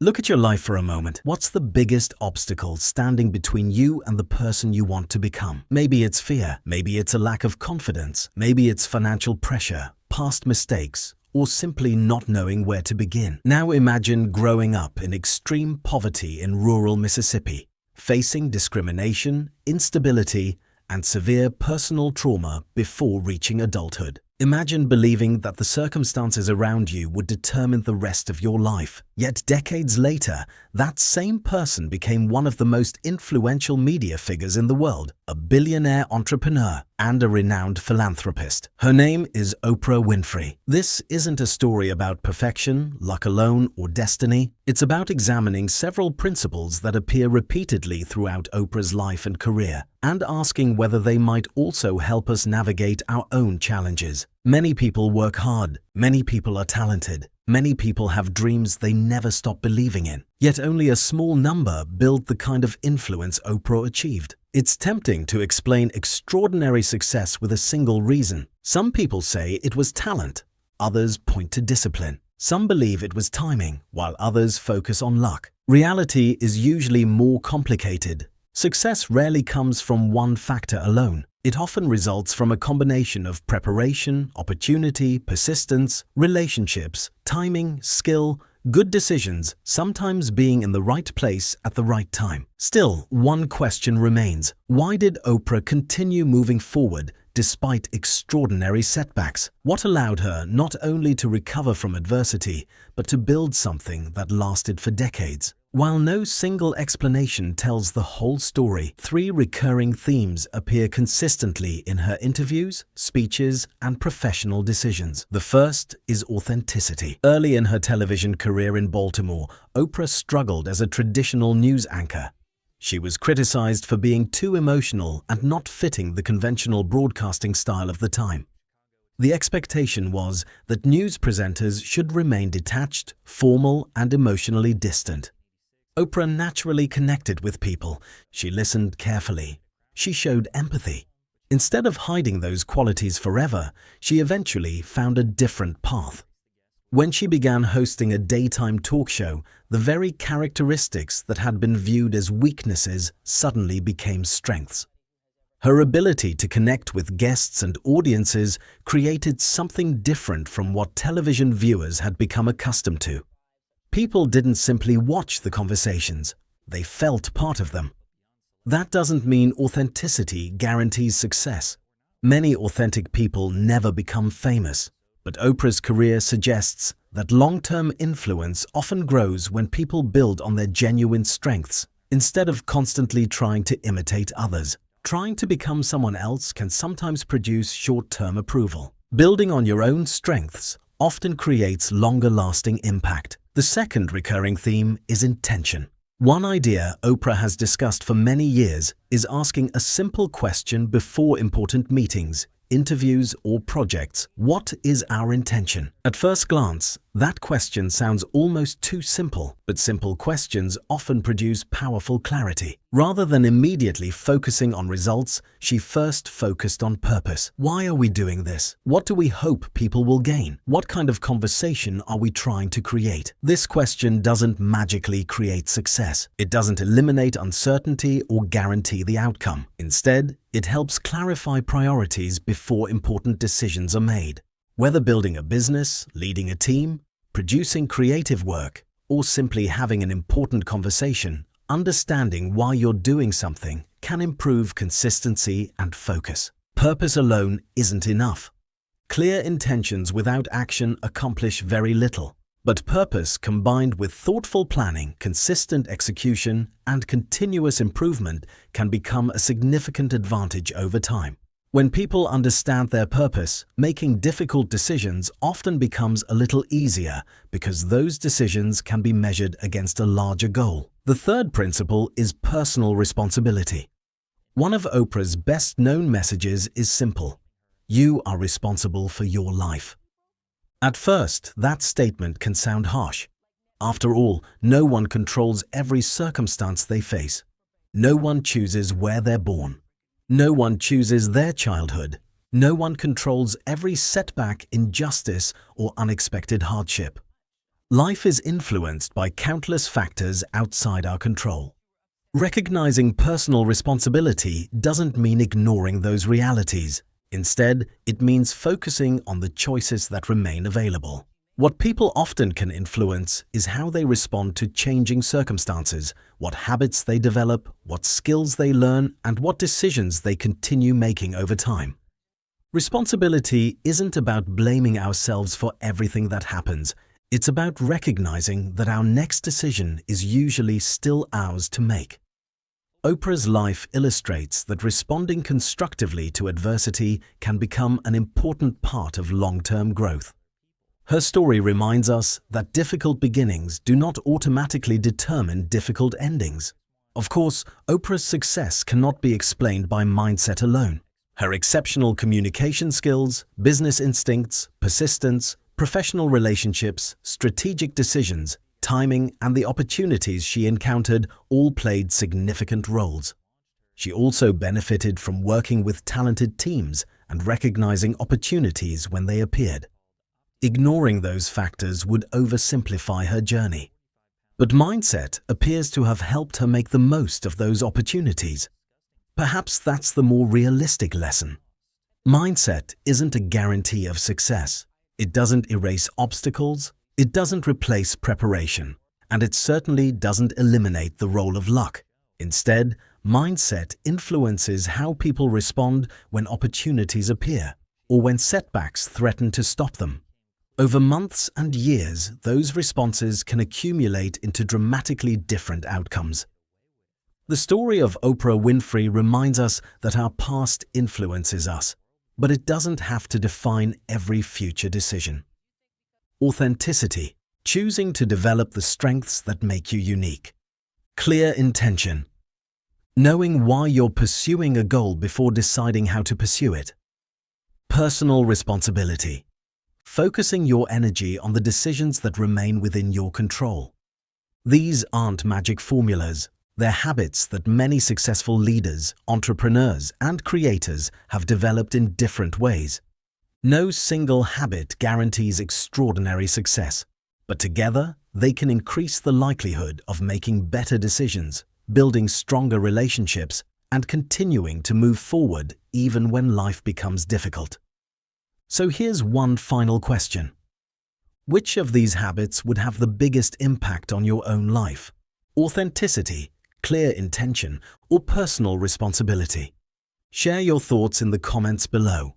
Look at your life for a moment. What's the biggest obstacle standing between you and the person you want to become? Maybe it's fear, maybe it's a lack of confidence, maybe it's financial pressure, past mistakes, or simply not knowing where to begin. Now imagine growing up in extreme poverty in rural Mississippi, facing discrimination, instability, and severe personal trauma before reaching adulthood. Imagine believing that the circumstances around you would determine the rest of your life. Yet decades later, that same person became one of the most influential media figures in the world, a billionaire entrepreneur and a renowned philanthropist. Her name is Oprah Winfrey. This isn't a story about perfection, luck alone, or destiny. It's about examining several principles that appear repeatedly throughout Oprah's life and career, and asking whether they might also help us navigate our own challenges. Many people work hard. Many people are talented. Many people have dreams they never stop believing in. Yet only a small number build the kind of influence Oprah achieved. It's tempting to explain extraordinary success with a single reason. Some people say it was talent. Others point to discipline. Some believe it was timing, while others focus on luck. Reality is usually more complicated. Success rarely comes from one factor alone. It often results from a combination of preparation, opportunity, persistence, relationships, timing, skill, good decisions, sometimes being in the right place at the right time. Still, one question remains. Why did Oprah continue moving forward despite extraordinary setbacks? What allowed her not only to recover from adversity, but to build something that lasted for decades? While no single explanation tells the whole story, three recurring themes appear consistently in her interviews, speeches, and professional decisions. The first is authenticity. Early in her television career in Baltimore, Oprah struggled as a traditional news anchor. She was criticized for being too emotional and not fitting the conventional broadcasting style of the time. The expectation was that news presenters should remain detached, formal, and emotionally distant. Oprah naturally connected with people. She listened carefully. She showed empathy. Instead of hiding those qualities forever, she eventually found a different path. When she began hosting a daytime talk show, the very characteristics that had been viewed as weaknesses suddenly became strengths. Her ability to connect with guests and audiences created something different from what television viewers had become accustomed to. People didn't simply watch the conversations, they felt part of them. That doesn't mean authenticity guarantees success. Many authentic people never become famous, but Oprah's career suggests that long-term influence often grows when people build on their genuine strengths, instead of constantly trying to imitate others. Trying to become someone else can sometimes produce short-term approval. Building on your own strengths often creates longer-lasting impact. The second recurring theme is intention. One idea Oprah has discussed for many years is asking a simple question before important meetings, interviews, or projects. What is our intention? At first glance, that question sounds almost too simple, but simple questions often produce powerful clarity. Rather than immediately focusing on results, she first focused on purpose. Why are we doing this? What do we hope people will gain? What kind of conversation are we trying to create? This question doesn't magically create success. It doesn't eliminate uncertainty or guarantee the outcome. Instead, it helps clarify priorities before important decisions are made. Whether building a business, leading a team, producing creative work, or simply having an important conversation, understanding why you're doing something can improve consistency and focus. Purpose alone isn't enough. Clear intentions without action accomplish very little. But purpose combined with thoughtful planning, consistent execution, and continuous improvement can become a significant advantage over time. When people understand their purpose, making difficult decisions often becomes a little easier because those decisions can be measured against a larger goal. The third principle is personal responsibility. One of Oprah's best-known messages is simple: you are responsible for your life. At first, that statement can sound harsh. After all, no one controls every circumstance they face. No one chooses where they're born. No one chooses their childhood. No one controls every setback, injustice, or unexpected hardship. Life is influenced by countless factors outside our control. Recognizing personal responsibility doesn't mean ignoring those realities. Instead, it means focusing on the choices that remain available. What people often can influence is how they respond to changing circumstances, what habits they develop, what skills they learn, and what decisions they continue making over time. Responsibility isn't about blaming ourselves for everything that happens. It's about recognizing that our next decision is usually still ours to make. Oprah's life illustrates that responding constructively to adversity can become an important part of long-term growth. Her story reminds us that difficult beginnings do not automatically determine difficult endings. Of course, Oprah's success cannot be explained by mindset alone. Her exceptional communication skills, business instincts, persistence, professional relationships, strategic decisions, timing, and the opportunities she encountered all played significant roles. She also benefited from working with talented teams and recognizing opportunities when they appeared. Ignoring those factors would oversimplify her journey. But mindset appears to have helped her make the most of those opportunities. Perhaps that's the more realistic lesson. Mindset isn't a guarantee of success. It doesn't erase obstacles, it doesn't replace preparation, and it certainly doesn't eliminate the role of luck. Instead, mindset influences how people respond when opportunities appear, or when setbacks threaten to stop them. Over months and years, those responses can accumulate into dramatically different outcomes. The story of Oprah Winfrey reminds us that our past influences us, but it doesn't have to define every future decision. Authenticity, choosing to develop the strengths that make you unique. Clear intention, knowing why you're pursuing a goal before deciding how to pursue it. Personal responsibility, focusing your energy on the decisions that remain within your control. These aren't magic formulas. They're habits that many successful leaders, entrepreneurs, and creators have developed in different ways. No single habit guarantees extraordinary success, but together they can increase the likelihood of making better decisions, building stronger relationships, and continuing to move forward even when life becomes difficult. So here's one final question. Which of these habits would have the biggest impact on your own life? Authenticity, clear intention, or personal responsibility? Share your thoughts in the comments below.